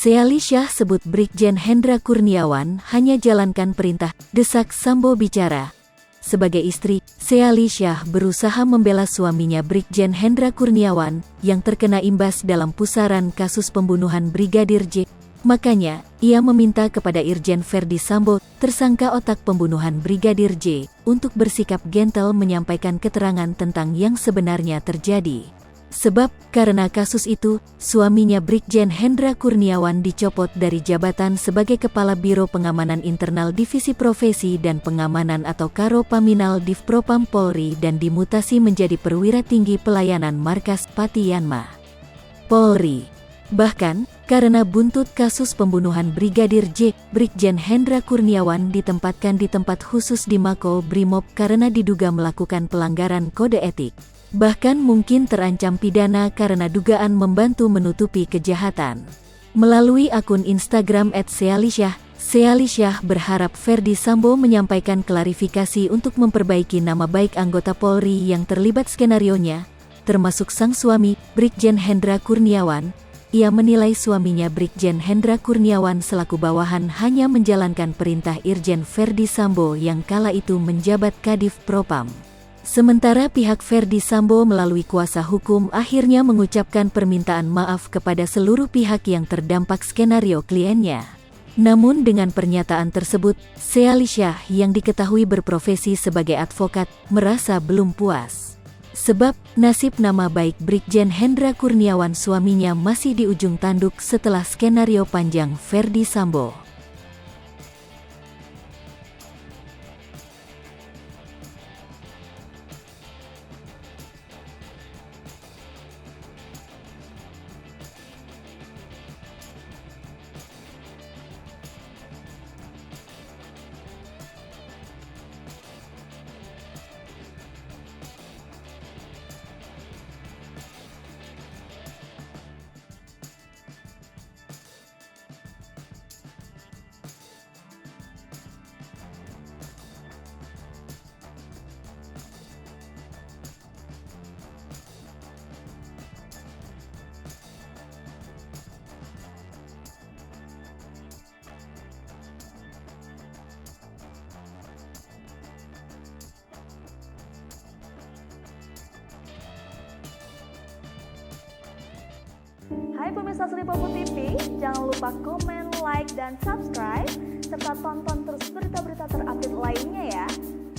Seali Syah sebut Brigjen Hendra Kurniawan hanya jalankan perintah, desak Sambo bicara. Sebagai istri, Seali Syah berusaha membela suaminya Brigjen Hendra Kurniawan yang terkena imbas dalam pusaran kasus pembunuhan Brigadir J. Makanya, ia meminta kepada Irjen Verdi Sambo, tersangka otak pembunuhan Brigadir J, untuk bersikap gentle menyampaikan keterangan tentang yang sebenarnya terjadi. Sebab, karena kasus itu, suaminya Brigjen Hendra Kurniawan dicopot dari jabatan sebagai Kepala Biro Pengamanan Internal Divisi Profesi dan Pengamanan atau Karo Paminal Divpropam Polri dan dimutasi menjadi Perwira Tinggi Pelayanan Markas Pati Yanma Polri. Bahkan, karena buntut kasus pembunuhan Brigadir J, Brigjen Hendra Kurniawan ditempatkan di tempat khusus di Mako Brimob karena diduga melakukan pelanggaran kode etik. Bahkan mungkin terancam pidana karena dugaan membantu menutupi kejahatan. Melalui akun Instagram @sealisyah, Seali Syah berharap Verdi Sambo menyampaikan klarifikasi untuk memperbaiki nama baik anggota Polri yang terlibat skenarionya, termasuk sang suami, Brigjen Hendra Kurniawan. Ia menilai suaminya Brigjen Hendra Kurniawan selaku bawahan hanya menjalankan perintah Irjen Verdi Sambo yang kala itu menjabat Kadif Propam. Sementara pihak Verdi Sambo melalui kuasa hukum akhirnya mengucapkan permintaan maaf kepada seluruh pihak yang terdampak skenario kliennya. Namun dengan pernyataan tersebut, Seali Syah yang diketahui berprofesi sebagai advokat, merasa belum puas. Sebab, nasib nama baik Brigjen Hendra Kurniawan suaminya masih di ujung tanduk setelah skenario panjang Verdi Sambo. Hai pemirsa Selipopo TV, jangan lupa komen, like, dan subscribe, serta tonton terus berita-berita